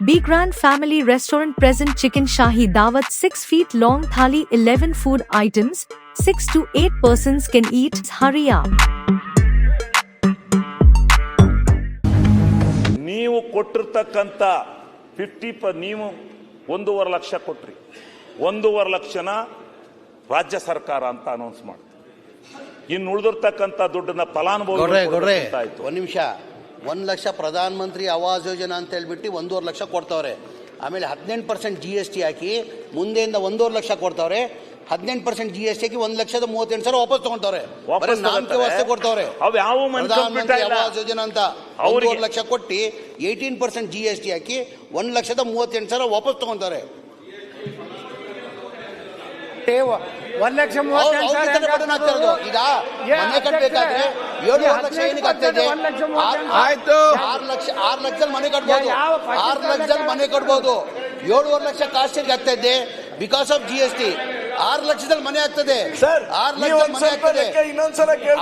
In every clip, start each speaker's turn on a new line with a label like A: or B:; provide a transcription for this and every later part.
A: Be Grand Family Restaurant present chicken shahi dawat 6 feet long thali 11 food items, 6 to 8 persons can eat. Hurry up.
B: ನೀವು ಕೊಟ್ಟಿರ್ತಕ್ಕಂಥ 50 ನೀವು 1.5 ಲಕ್ಷ ಕೊಟ್ರಿ, 1.5 ಲಕ್ಷನ ರಾಜ್ಯ ಸರ್ಕಾರ ಅಂತ ಅನೌನ್ಸ್ ಮಾಡ್ತೀವಿ. ಇನ್ನು ಉಳಿದಿರ್ತಕ್ಕಂಥ ದುಡ್ಡನ್ನ ಫಲಾನುಭವಿ
C: ಆಯ್ತು. ಒಂದು ನಿಮಿಷ, 1 ಲಕ್ಷ ಪ್ರಧಾನ ಮಂತ್ರಿ ಆವಾಸ್ ಯೋಜನಾ ಅಂತ ಹೇಳ್ಬಿಟ್ಟು 1.5 ಲಕ್ಷ ಕೊಡ್ತಾವ್ರೆ. ಆಮೇಲೆ 18% GST ಹಾಕಿ ಮುಂದೆಯಿಂದ 1.5 ಲಕ್ಷ ಕೊಡ್ತಾವ್ರೆ. 18% GST ಹಾಕಿ 1,38,000 ವಾಪಸ್ ತಗೊಂತವ್ರೆ. ನಾಮಕೆ ವ್ಯವಸ್ಥೆ ಕೊಡ್ತಾವ್ರೆ. ಪ್ರಧಾನ ಮಂತ್ರಿ ಆವಾಸ್ ಯೋಜನಾ ಅಂತ 1.5 ಲಕ್ಷ ಕೊಟ್ಟು 18% GST ಹಾಕಿ 1,38,000 ವಾಪಸ್ ತಗೊಂತಾರೆ.
D: 1,38,000
C: ಈಗ ಮನೆ ಕಟ್ಟಬೇಕಾದ್ರೆ 7 ಲಕ್ಷ ಏನಕ್ಕೆ ಆಗ್ತದೆ? 6 ಲಕ್ಷ ಮನೆ ಕಟ್ಬೋದು. 6 ಲಕ್ಷದಲ್ಲಿ ಮನೆ ಕಟ್ಬೋದು. 7.5 ಲಕ್ಷ ಕಾಸ್ಟಿಗೆ ಆಗ್ತಾ ಇದೆ ಬಿಕಾಸ್ ಆಫ್ GST. 6 ಲಕ್ಷದಲ್ಲಿ ಮನೆ ಆಗ್ತದೆ. 6 ಲಕ್ಷದಲ್ಲಿ ಮನೆ ಆಗ್ತದೆ.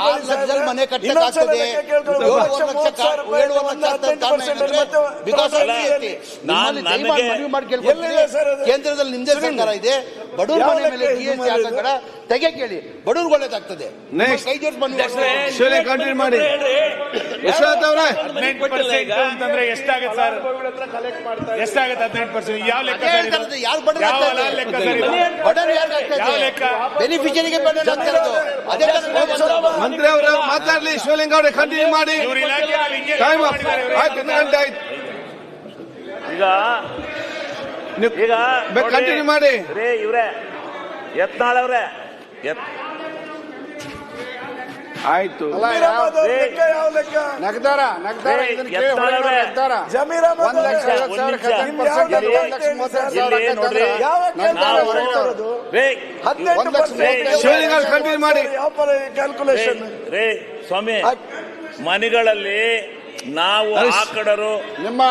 C: 6 ಲಕ್ಷದಲ್ಲಿ ಮನೆ ಕಟ್ಟಕ್ಕಾಗ್ತದೆ. 7.5 ಲಕ್ಷ ಬಿಕಾಸ್ ಆಫ್ GST. ಮನವಿ ಮಾಡಿ ಕೇಳ್ಕೊಳ್ತೀನಿ. ಕೇಂದ್ರದಲ್ಲಿ ನಿಮ್ದೇ ಸರ್ಕಾರ ಇದೆ. ಬಡವ್ರ ಮನೆ ಮೇಲೆ GST ಹಾಕಬೇಡ, ತೆಗೆ ಕೇಳಿ. ಬಡವ್ರಿಗೆ ಒಳ್ಳೇದಾಗ್ತದೆ. ಕೈ ಜೋಡಿಸಿ
E: ಕಂಟಿನ್ಯೂ ಮಾಡಿ.
D: ಅಂತಂದ್ರೆ ಎಷ್ಟಾಗುತ್ತೆ ಸರ್? ಎಷ್ಟಾಗುತ್ತೆ 18%? ಯಾವ ಲೆಕ್ಕ?
C: ಯಾರು ಬಡವ್ರು ಬೆನಿಫಿಷರಿಗೆ
E: ಮಂತ್ರಿ ಅವರು ಮಾತಾಡ್ಲಿ. ಶಿವಲಿಂಗ ಅವರೇ ಕಂಟಿನ್ಯೂ ಮಾಡಿ.
B: ಈಗ
E: ಕಂಟಿನ್ಯೂ ಮಾಡಿ.
B: ಇವ್ರೆ ಯತ್ನಾಳವ್ರೆ
E: ಆಯ್ತು. ಕಂಟಿನ್ಯೂ ಮಾಡಿ.
B: ಸ್ವಾಮಿ, ಮನೆಗಳಲ್ಲಿ ನಾವು ಆಕಡರು
E: ನಿಮ್ಮ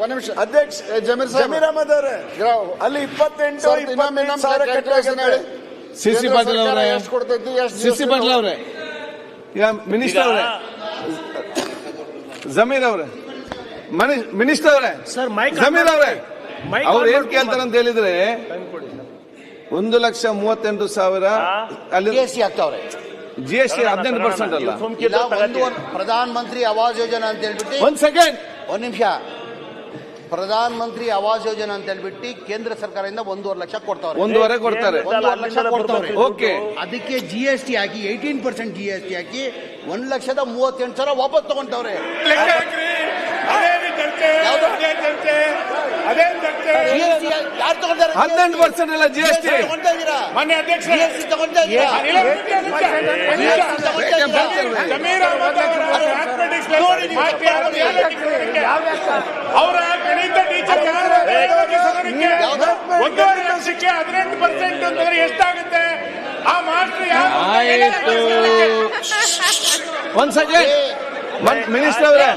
E: ಒಂದ್ ನಿಮಿಷ ಅಧ್ಯಕ್ಷ ಜಮೀರ್ ಅಹಮದ್ ಅವರೇ, ಅಲ್ಲಿ 28,000 ಸಿಸಿ ಪಾಟೀಲ್ ಅವರೇ, ಸಿಸಿ ಪಾಟೀಲ್ ಅವರೇ, ಈಗ ಮಿನಿಸ್ಟರ್ ಅವರೇ, ಜಮೀರ್ ಅವರೇ, ಮಿನಿಸ್ಟರ್ ಅವರೇ, ಜಮೀರ್ ಅವರೇ, ಅವ್ರು ಏನ್ ಕೇಳ್ತಾರೆ ಅಂತ ಹೇಳಿದ್ರೆ 1,38,000 ಅಲ್ಲಿ
C: GST ಆಗ್ತಾವ್ರೆ.
E: GST 18% ಅಲ್ಲ.
C: ಪ್ರಧಾನ ಮಂತ್ರಿ ಆವಾಸ್ ಯೋಜನಾ ಅಂತ ಹೇಳ್ಬಿಟ್ಟು
E: ಒಂದ್ ಸೆಕೆಂಡ್,
C: ಒಂದ್ ನಿಮಿಷ. ಪ್ರಧಾನ ಮಂತ್ರಿ ಆವಾಸ್ ಯೋಜನಾ ಅಂತ ಹೇಳ್ಬಿಟ್ಟು ಕೇಂದ್ರ ಸರ್ಕಾರದಿಂದ 1.5 ಲಕ್ಷ ಕೊಡ್ತಾವ್ರೆ.
E: 1.5 ಕೊಡ್ತಾರೆ.
C: 1.5 ಲಕ್ಷ ಕೊಡ್ತಾವ್ರೆ.
E: ಓಕೆ.
C: ಅದಕ್ಕೆ GST ಹಾಕಿ 18% GST ಹಾಕಿ 1,38,000 ವಾಪಸ್ ತಗೊಂತವ್ರೆ.
E: ಯಾರು ತಗೊಂತಾರೆ? 18% ಅಲ್ಲ GST
C: ತಗೊಂತಾ ಇದ್ದೀರಾ?
D: ಮಾನ್ಯ ಅಧ್ಯಕ್ಷ,
C: GST ತಗೊಂತಾ ಇದ್ದೀರಾ?
D: ಅವರ ಗಣಿತ ಟೀಚರ್ 1.5 ಲಕ್ಷಕ್ಕೆ 18% ಅಂತಂದ್ರೆ ಎಷ್ಟಾಗುತ್ತೆ? ಆ ಮಾಸ್ಟರ್
E: ಆಯ್ತು. ಒಂದ್ ಸೆಕೆಂಡ್ ಮಿನಿಸ್ಟರ್ ಅವರೇ,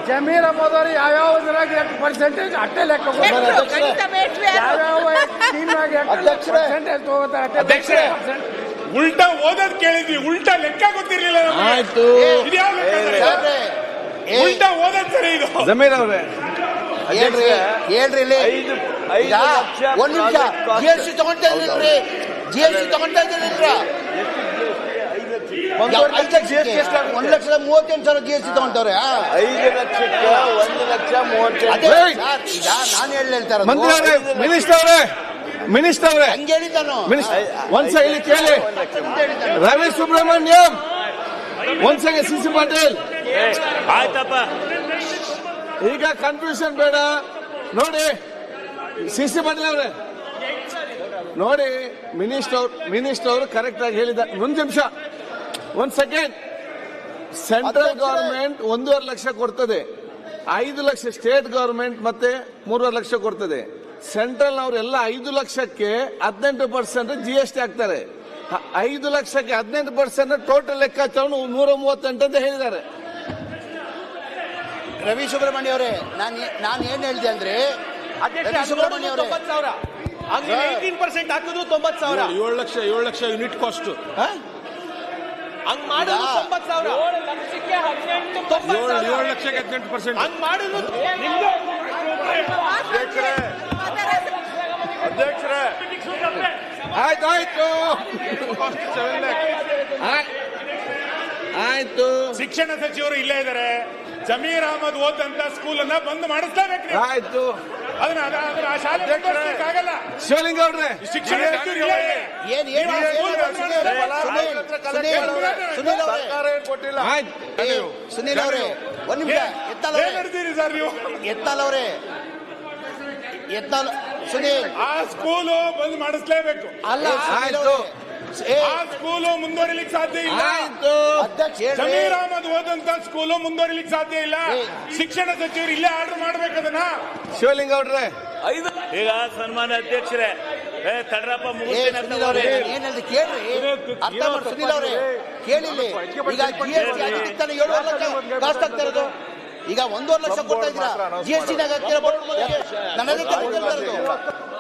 F: ಜಮೀರ್ ಅಹಮದ್ ಅವರು ಯಾವ್ಯಾವ ಎಷ್ಟು ಪರ್ಸೆಂಟೇಜ್ ಅಟ್ಟೆ ಲೆಕ್ಕ
D: ಉಲ್ಟಾ ಓದೋದ್ ಕೇಳಿದ್ವಿ, ಉಲ್ಟಾ ಲೆಕ್ಕ ಗೊತ್ತಿರ್ಲಿಲ್ಲ.
E: ಆಯ್ತು.
D: ಉಲ್ಟಾ ಓದೋದ್ ಸರಿ. ಇದು
E: ಜಮೀರ್ ಅವರೇ
C: ಹೇಳ್ರಿ ಇಲ್ಲಿ. ಒಂದ್ ನಿಮಿಷ, GST ತಗೊಂತಾ ಇದ್ರಿ, GST ತಗೊಂತಾ ಇದ್ರಿ. 1,38,000 GST ತಗೊಂತವ್ರೆ.
E: 5 ಲಕ್ಷಕ್ಕೆ 1,38,000.
C: ಈಗ ನಾನು ಹೇಳ್ತಾರೆ
E: ಮಂತ್ರಿ ಅವರೇ, ಮಿನಿಸ್ಟರ್ ಅವರೇ,
C: ಹಂಗೆ ಹೇಳಿದ್ದಾನು.
E: ಒಂದ್ಸಲ ಇಲ್ಲಿ ಕೇಳಿ. ರವಿ ಸುಬ್ರಹ್ಮಣ್ಯಂ, ಒಂದ್ಸಲ ಸಿಸಿ ಪಾಟೀಲ್.
B: ಆಯ್ತಪ್ಪ,
E: ಈಗ ಕನ್ಫ್ಯೂಷನ್ ಬೇಡ ನೋಡಿ. ಸಿಸಿ ಪಾಟೀಲ್ ಅವರೇ ನೋಡಿ, ಮಿನಿಸ್ಟರ್ ಅವರು ಕರೆಕ್ಟ್ ಆಗಿ ಹೇಳಿದ. ಒಂದ್ ನಿಮಿಷ, ಒಂದ್ ಸೆಕೆಂಡ್. ಸೆಂಟ್ರಲ್ ಗವರ್ಮೆಂಟ್ 1.5 ಲಕ್ಷ ಕೊಡ್ತದೆ, 5 ಲಕ್ಷ ಸ್ಟೇಟ್ ಗವರ್ಮೆಂಟ್ ಮತ್ತೆ 3.5 ಲಕ್ಷ ಕೊಡ್ತದೆ. ಸೆಂಟ್ರಲ್ ನವರೆಲ್ಲ 5 ಲಕ್ಷಕ್ಕೆ 18% GST ಹಾಕ್ತಾರೆ. 5 ಲಕ್ಷಕ್ಕೆ 18% ಟೋಟಲ್ ಲೆಕ್ಕಾಚಾರ 138 ಅಂತ ಹೇಳಿದ್ದಾರೆ.
C: ರವಿ ಸುಬ್ರಹ್ಮಣ್ಯ ಅವರೇ, ನಾನು ಏನ್ ಹೇಳಿದೆ ಅಂದ್ರೆ, ರವಿ ಸುಬ್ರಹ್ಮಣ್ಯ ಅವರೇ,
F: 18% ಹಾಕಿದ್ರು 90,000.
E: 7 ಲಕ್ಷ ಯೂನಿಟ್ ಕಾಸ್ಟ್.
G: ಹಂಗ್ ಮಾಡಿದ್ರು 90,000
D: 7 ಲಕ್ಷಕ್ಕೆ 18%.
G: ಹಂಗ್ ಮಾಡಿದ್ರು
D: ಅಧ್ಯಕ್ಷರೇ
E: ಆಯ್ತು ಆಯ್ತು
D: ಶಿಕ್ಷಣ ಸಚಿವರು ಇಲ್ಲೇ ಇದ್ದಾರೆ. ಜಮೀರ್ ಅಹಮದ್ ಓದಂತ ಸ್ಕೂಲ್ ಅನ್ನ ಬಂದ್ ಮಾಡಿಸ್ಲೇಬೇಕು.
E: ಆಯ್ತು.
D: ಅದನ್ನ ಆ ಶಾಲೆ ಆಗಲ್ಲ.
E: ಶಿವಲಿಂಗ ಅವ್ರೆ,
D: ಶಿಕ್ಷಣ ಸಚಿವರು ಇಲ್ಲೇ ಇದೆ.
C: ಸುನೀಲ್ ಅವರೇ ಒಂದ್ ನಿಮಿಷ.
D: ಏನ್ ನಡೆದಿರಿ ಸರ್ ನೀವು?
C: ಎತ್ತಲವ್ರೆ ಸುನೀಲ್,
D: ಆ ಸ್ಕೂಲು ಬಂದ್ ಮಾಡಿಸ್ಲೇಬೇಕು.
C: ಅಲ್ಲ
E: ಆಯ್ತು.
D: ಆ ಸ್ಕೂಲು ಮುಂದುವರಿಲಿಕ್ಕೆ ಸಾಧ್ಯ ಇಲ್ಲ.
E: ಆಯ್ತು.
D: ಜಮೀರ್ ಅಹಮದ್ ಓದಂತ ಸ್ಕೂಲು ಮುಂದುವರಿಲಿಕ್ಕೆ ಸಾಧ್ಯ ಇಲ್ಲ. ಶಿಕ್ಷಣ ಸಚಿವರು ಇಲ್ಲೇ ಆರ್ಡರ್ ಮಾಡ್ಬೇಕದನ್ನ.
E: ಶಿವಲಿಂಗ ಅವ್ರೆ,
B: ಈಗ ಸನ್ಮಾನ್ಯ ಅಧ್ಯಕ್ಷರೇ, ತಡ್ರಪ್ಪ ಮುಗಿಸ್ತೀನಿ ಅಂತ
C: ಸುನೀಲ್ ಅವರೇ ಏನಿದೆ ಕೇಳ್ರಿ, ಅರ್ಥ ಮಾಡಿ. ಸುನೀಲ್ ಅವರೇ ಕೇಳಿಲ್ಲ, ಈಗ GST ಆಗಿದ್ದಕ್ಕೆ ತಾನೇ 7 ಲಕ್ಷ ಕಾಸ್ಟ್ ಆಗ್ತಾ ಇರೋದು. ಈಗ 1.5 ಲಕ್ಷ ಕೊಡ್ತಾ ಇದ್ದೀರಾ GST ನಾಗ ಹಾಕ್ತೀರಾ ಬಡವ್ರ ಮನೆಗೆ. ನನ್ನ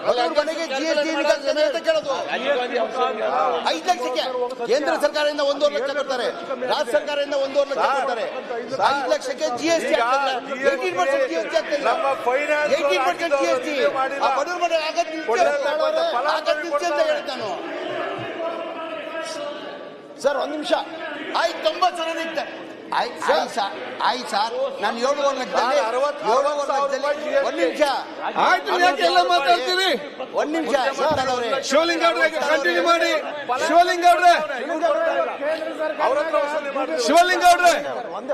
C: ಬಡವ್ರ ಮನೆಗೆ GST ಕೇಳೋದು 5 ಲಕ್ಷಕ್ಕೆ. ಕೇಂದ್ರ ಸರ್ಕಾರದಿಂದ 1.5 ಲಕ್ಷ ಕೊಡ್ತಾರೆ, ರಾಜ್ಯ ಸರ್ಕಾರದಿಂದ 1.5 ಲಕ್ಷ ಕೊಡ್ತಾರೆ. 5 ಲಕ್ಷಕ್ಕೆ GST 18% GST ಆಗ್ತದೆ. 18% GST ಆ ಬಡವ್ರ ಮನೆ ಆಗದ್ ನಿಲ್ಸಿ ಅಂತ ಹೇಳಿದ್ ನಾನು. ಸರ್ ಒಂದ್ ನಿಮಿಷ ಆಯ್ತು. 90,000 ನಿಂತೆ ಆಯ್ತು ಸರ್. ನಾನು 7.5 ಲಕ್ಷದಲ್ಲಿ 7.5 ಲಕ್ಷದಲ್ಲಿ ಒಂದ್ ನಿಮಿಷ
E: ಆಯ್ತು. ಯಾಕೆಲ್ಲ ಮಾತಾಡ್ತೀರಿ?
C: ಒಂದ್ ನಿಮಿಷ.
E: ಶಿವಲಿಂಗ ಅವ್ರೆ ಕಂಟಿನ್ಯೂ ಮಾಡಿ. ಶಿವಲಿಂಗ ಅವ್ರೆ, ಶಿವಲಿಂಗ ಅವ್ರೆ